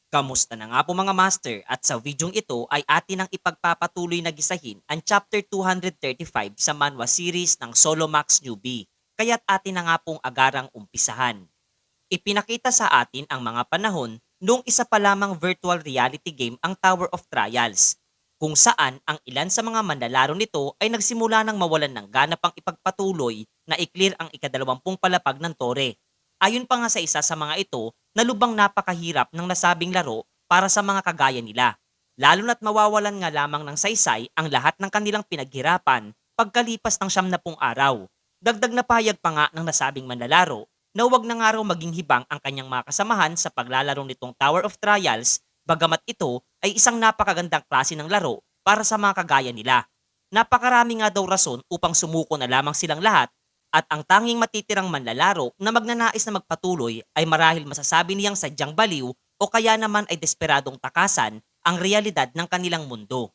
Kamusta na nga po mga master at sa videong ito ay atin ang ipagpapatuloy na gisahin ang chapter 235 sa manhwa series ng Solo Max Newbie. Kaya't atin na nga pong agarang umpisahan. Ipinakita sa atin ang mga panahon noong isa pa lamang virtual reality game ang Tower of Trials, kung saan ang ilan sa mga manlalaro nito ay nagsimula ng mawalan ng gana pang ipagpatuloy na i-clear ang ikadalawampung palapag ng tore. Ayon pa nga sa isa sa mga ito, na lubang napakahirap ng nasabing laro para sa mga kagaya nila. Lalo na't mawawalan nga lamang ng saysay ang lahat ng kanilang pinaghirapan pagkalipas ng 70 araw. Dagdag na pahayag pa nga ng nasabing manlalaro na huwag na nga raw maging hibang ang kanyang mga kasamahan sa paglalaro nitong Tower of Trials, bagamat ito ay isang napakagandang klase ng laro para sa mga kagaya nila. Napakarami nga daw rason upang sumuko na lamang silang lahat, at ang tanging matitirang manlalaro na magnanais na magpatuloy ay marahil masasabi niyang sadyang baliw o kaya naman ay desperadong takasan ang realidad ng kanilang mundo.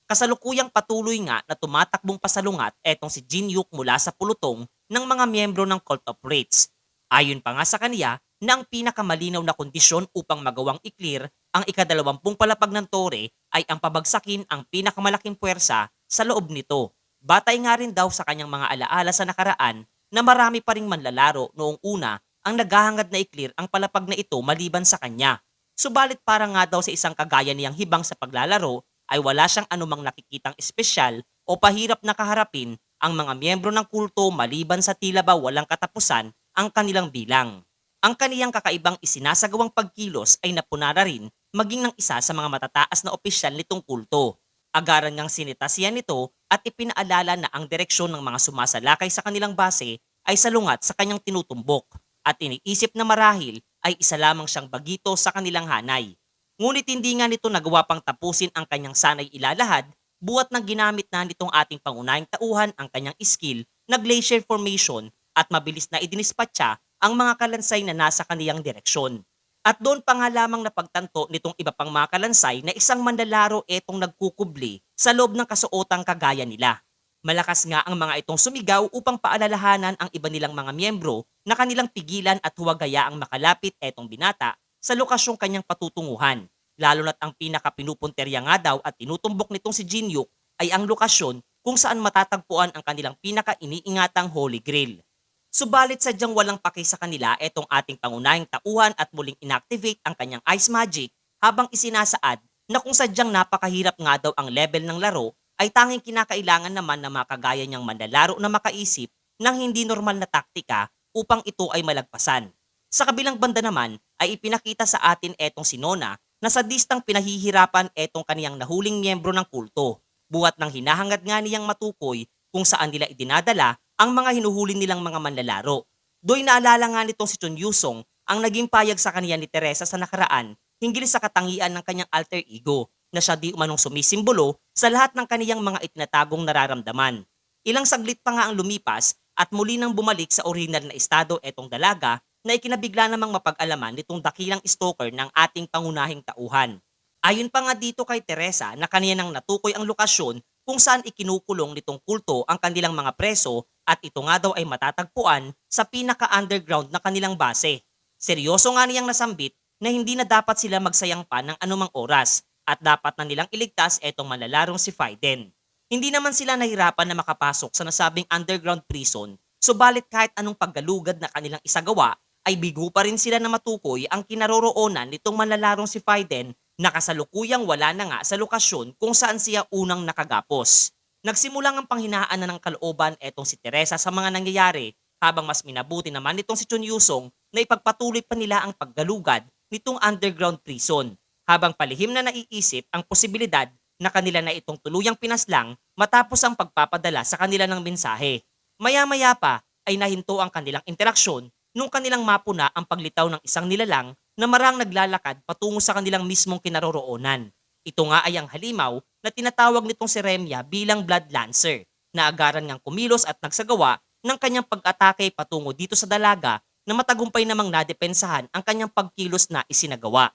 Kasalukuyang patuloy nga na tumatakbong pasalungat etong si Jin Yuk mula sa pulutong ng mga miyembro ng Cult of Wraiths. Ayon pa nga sa kanya na ang pinakamalinaw na kondisyon upang magawang i-clear ang ikadalawampung palapag ng tore ay ang pabagsakin ang pinakamalaking puwersa sa loob nito. Batay nga rin daw sa kanyang mga alaala sa nakaraan na marami pa ring manlalaro noong una ang naghahangad na i-clear ang palapag na ito maliban sa kanya. Subalit para nga daw sa isang kagaya niyang hibang sa paglalaro ay wala siyang anumang nakikitang espesyal o pahirap na kaharapin ang mga miyembro ng kulto maliban sa tila ba walang katapusan ang kanilang bilang. Ang kaniyang kakaibang isinasagawang pagkilos ay napunara rin maging ng isa sa mga matataas na opisyal nitong kulto. Agaran ngang sinitasiyan nito at ipinaalala na ang direksyon ng mga sumasalakay sa kanilang base ay salungat sa kanyang tinutumbok, at iniisip na marahil ay isa lamang siyang bagito sa kanilang hanay. Ngunit hindi nga nito nagawa pang tapusin ang kanyang sanay ilalahad, buwat nang ginamit na nitong ating pangunahing tauhan ang kanyang skill na glacier formation at mabilis na idinispatcha ang mga kalansay na nasa kaniyang direksyon. At doon pa nga lamang napagtanto nitong iba pang mga kalansay na isang manlalaro etong nagkukubli sa loob ng kasuotang kagaya nila. Malakas nga ang mga itong sumigaw upang paalalahanan ang iba nilang mga miyembro na kanilang pigilan at huwag hayaang makalapit etong binata sa lokasyong kanyang patutunguhan. Lalo na't ang pinakapinupunterya nga daw at tinutumbok nitong si Jinyuk ay ang lokasyon kung saan matatagpuan ang kanilang pinaka-iniingatang Holy Grail. Subalit sadyang walang paki sa kanila etong ating pangunahing tauhan at muling inactivate ang kanyang ice magic, habang isinasaad na kung sadyang napakahirap nga daw ang level ng laro ay tanging kinakailangan naman na makagaya niyang manlalaro na makaisip ng hindi normal na taktika upang ito ay malagpasan. Sa kabilang banda naman ay ipinakita sa atin etong si Nona na sadistang pinahihirapan etong kaniyang nahuling miyembro ng kulto, buhat ng hinahangad nga niyang matukoy kung saan nila idinadala ang mga hinuhuli nilang mga manlalaro. Do'y naalala nga nitong si Chun Yusong ang naging payag sa kanya ni Teresa sa nakaraan hinggil sa katangian ng kanyang alter ego na siya di umanong sumisimbolo sa lahat ng kaniyang mga itinatagong nararamdaman. Ilang saglit pa nga ang lumipas at muli nang bumalik sa orihinal na estado etong dalaga na ikinabigla namang mapag-alaman nitong dakilang stalker ng ating pangunahing tauhan. Ayon pa nga dito kay Teresa na kaniya nang natukoy ang lokasyon kung saan ikinukulong nitong kulto ang kanilang mga preso, at ito nga daw ay matatagpuan sa pinaka-underground na kanilang base. Seryoso nga niyang nasambit na hindi na dapat sila magsayang pa ng anumang oras at dapat na nilang iligtas etong manlalarong si Faiden. Hindi naman sila nahirapan na makapasok sa nasabing underground prison, subalit kahit anong paggalugad na kanilang isagawa ay bigo pa rin sila na matukoy ang kinaroroonan nitong manlalarong si Faiden na kasalukuyang wala na nga sa lokasyon kung saan siya unang nakagapos. Nagsimulang ang panghinaan na ng kalooban etong si Teresa sa mga nangyayari, habang mas minabuti naman nitong si Chun Yusong na ipagpatuloy pa nila ang paggalugad nitong underground prison, habang palihim na naiisip ang posibilidad na kanila na itong tuluyang pinaslang matapos ang pagpapadala sa kanila ng mensahe. Maya-maya pa ay nahinto ang kanilang interaksyon nung kanilang mapuna ang paglitaw ng isang nilalang na marang naglalakad patungo sa kanilang mismong kinaroroonan. Ito nga ay ang halimaw na tinatawag nitong si Remya bilang Blood Lancer, na agaran ngang kumilos at nagsagawa ng kanyang pag-atake patungo dito sa dalaga na matagumpay namang nadepensahan ang kanyang pagkilos na isinagawa.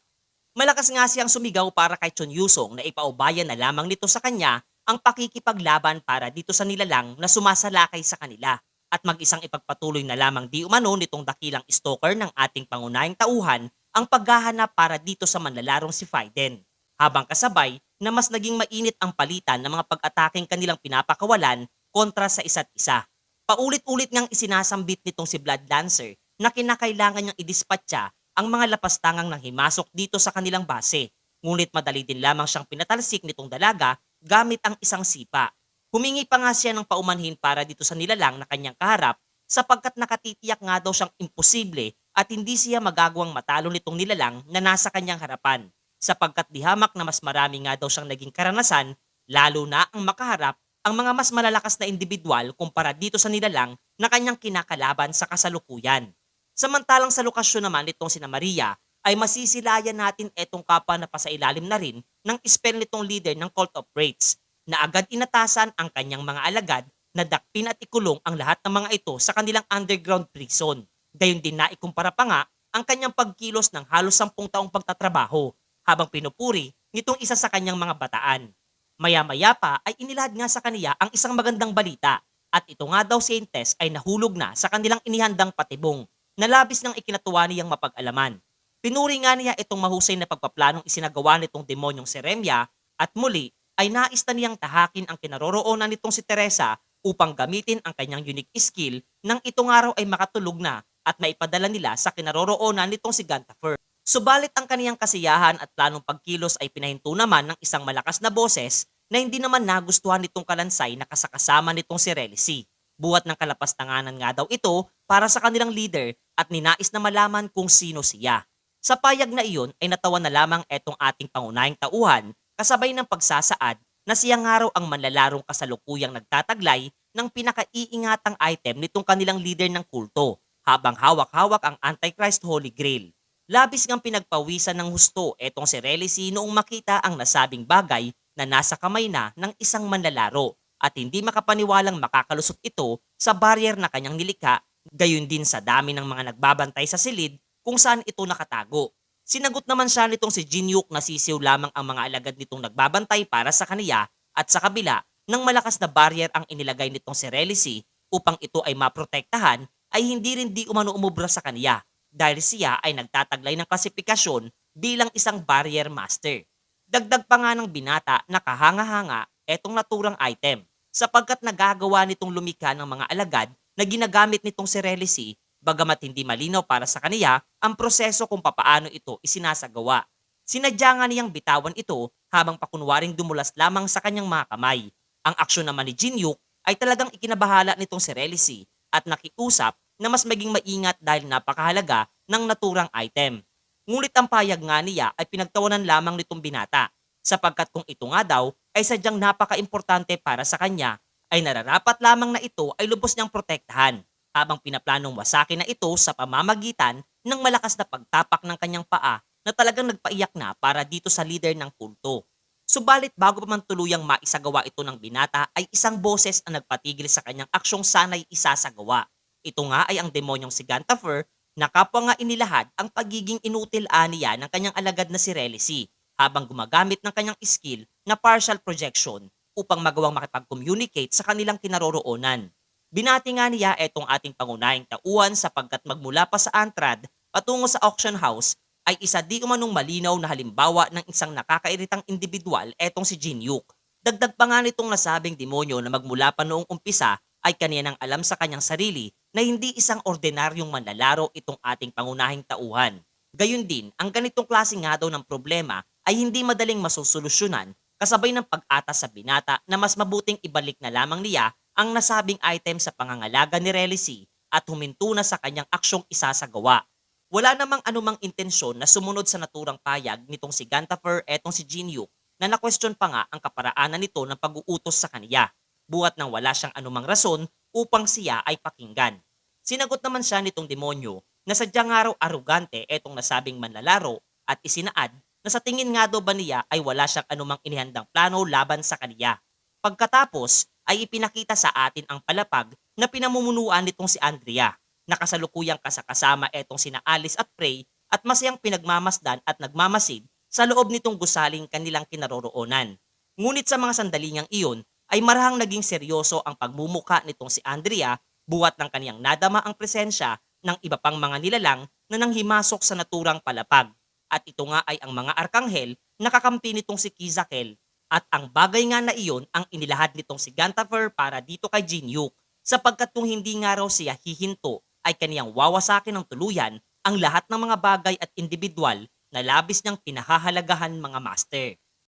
Malakas nga siyang sumigaw para kay Chun Yusong na ipaubayan na lamang nito sa kanya ang pakikipaglaban para dito sa nilalang na sumasalakay sa kanila, at mag-isang ipagpatuloy na lamang di umano nitong dakilang stalker ng ating pangunahing tauhan ang paghahanap para dito sa manlalarong si Fiden. Habang kasabay na mas naging mainit ang palitan ng mga pag-ataking kanilang pinapakawalan kontra sa isa't isa. Paulit-ulit ngang isinasambit nitong si Blood Lancer na kinakailangan niyang idispatcha ang mga lapastangang nang himasok dito sa kanilang base. Ngunit madali din lamang siyang pinatalsik nitong dalaga gamit ang isang sipa. Humingi pa nga siya ng paumanhin para dito sa nilalang na kanyang kaharap sapagkat nakatitiyak nga daw siyang imposible at hindi siya magagawang matalo nitong nilalang na nasa kanyang harapan. Sapagkat dihamak na mas marami nga daw siyang naging karanasan, lalo na ang makaharap ang mga mas malalakas na individual kumpara dito sa nilalang na kanyang kinakalaban sa kasalukuyan. Samantalang sa lokasyon naman nitong sina Maria, ay masisilayan natin etong kapwa na pasailalim na rin ng spell nitong leader ng Cult of Wraiths na agad inatasan ang kanyang mga alagad na dakpin at ikulong ang lahat ng mga ito sa kanilang underground prison. Gayon din na ikumpara pa nga ang kanyang pagkilos ng halos 10 taong pagtatrabaho habang pinupuri nitong isa sa kanyang mga bataan. Maya-maya pa ay inilahad nga sa kaniya ang isang magandang balita at ito nga daw si Saintes ay nahulog na sa kanilang inihandang patibong na labis ng ikinatuwa niyang mapag-alaman. Pinuri nga niya itong mahusay na pagpaplanong isinagawa nitong demonyong si Remya at muli ay nais na niyang tahakin ang kinaroroonan nitong si Teresa upang gamitin ang kanyang unique skill nang itong araw ay makatulog na at maipadala nila sa kinaroroonan nitong si Gantafer. Subalit ang kaniyang kasiyahan at planong pagkilos ay pinahinto naman ng isang malakas na boses na hindi naman nagustuhan nitong kalansay na kasakasama nitong si Relicy. Buhat ng kalapastanganan nga daw ito para sa kanilang leader at ninais na malaman kung sino siya. Sa payag na iyon ay natawa na lamang etong ating pangunahing tauhan kasabay ng pagsasaad na siyang araw ang manlalarong kasalukuyang nagtataglay ng pinakaiingatang item nitong kanilang leader ng kulto habang hawak-hawak ang Antichrist Holy Grail. Labis ngang pinagpawisan ng husto etong si Relicy noong makita ang nasabing bagay na nasa kamay na ng isang manlalaro at hindi makapaniwalang makakalusot ito sa barrier na kanyang nilikha, gayon din sa dami ng mga nagbabantay sa silid kung saan ito nakatago. Sinagot naman siya nitong si Jinyuk na sisiw lamang ang mga alagad nitong nagbabantay para sa kaniya at sa kabila ng malakas na barrier ang inilagay nitong si Relicy upang ito ay maprotektahan ay hindi rin di umano umubra sa kaniya dahil siya ay nagtataglay ng klasifikasyon bilang isang barrier master. Dagdag pa nga ng binata na kahanga-hanga etong naturang item sapagkat nagagawa nitong lumikha ng mga alagad na ginagamit nitong si Relicy bagamat hindi malinaw para sa kaniya ang proseso kung papaano ito isinasagawa. Sinadya nga niyang bitawan ito habang pakunwaring dumulas lamang sa kanyang mga kamay. Ang aksyon naman ni Jinyuk ay talagang ikinabahala nitong si Relicy at nakiusap na mas maging maingat dahil napakahalaga ng naturang item. Ngunit ang payag nga niya ay pinagtawanan lamang nitong binata sapagkat kung ito nga daw ay sadyang napaka-importante para sa kanya ay nararapat lamang na ito ay lubos niyang protektahan habang pinaplanong wasakin na ito sa pamamagitan ng malakas na pagtapak ng kanyang paa na talagang nagpaiyak na para dito sa leader ng kulto. Subalit bago pa man tuluyang maisagawa ito ng binata ay isang boses ang nagpatigil sa kanyang aksyong sana'y isasagawa. Ito nga ay ang demonyong si Gantafer na kapwa nga inilahad ang pagiging inutil aniya ng kanyang alagad na si Relicy habang gumagamit ng kanyang skill na partial projection upang magawang makipag-communicate sa kanilang kinaroroonan. Binati nga niya etong ating pangunahing tauhan sapagkat magmula pa sa Antrad patungo sa auction house ay isa di umanong malinaw na halimbawa ng isang nakakairitang individual etong si Jinyuk. Dagdag pa nga nitong nasabing demonyo na magmula pa noong umpisa ay kaniya nang alam sa kanyang sarili na hindi isang ordinaryong manlalaro itong ating pangunahing tauhan. Gayun din, ang ganitong klase nga daw ng problema ay hindi madaling masusolusyonan kasabay ng pag-atas sa binata na mas mabuting ibalik na lamang niya ang nasabing item sa pangangalaga ni Relicy at huminto na sa kanyang aksyong isasagawa. Wala namang anumang intensyon na sumunod sa naturang payag nitong si Gantafer etong si Jinyuk na na-question pa nga ang kaparaanan nito ng pag-uutos sa kaniya, buhat nang wala siyang anumang rason upang siya ay pakinggan. Sinagot naman siya nitong demonyo na sadyang nga raw arugante etong nasabing manlalaro at isinaad na sa tingin nga daw ba niya ay wala siyang anumang inihandang plano laban sa kaniya. Pagkatapos ay ipinakita sa atin ang palapag na pinamumunuan nitong si Andrea na kasalukuyang kasakasama etong sina Alice at Prey at masayang pinagmamasdan at nagmamasid sa loob nitong gusaling kanilang kinaroroonan. Ngunit sa mga sandalingang iyon ay marahang naging seryoso ang pagmumuka nitong si Andrea buhat ng kaniyang nadama ang presensya ng iba pang mga nilalang na nanghimasok sa naturang palapag. At ito nga ay ang mga arkanghel na kakampi nitong si Kizakel. At ang bagay nga na iyon ang inilahad nitong si Gantafer para dito kay Jinyuk, sapagkat kung hindi nga raw siya hihinto ay kaniyang wawasakin ng tuluyan ang lahat ng mga bagay at individual na labis niyang pinahahalagahan mga master.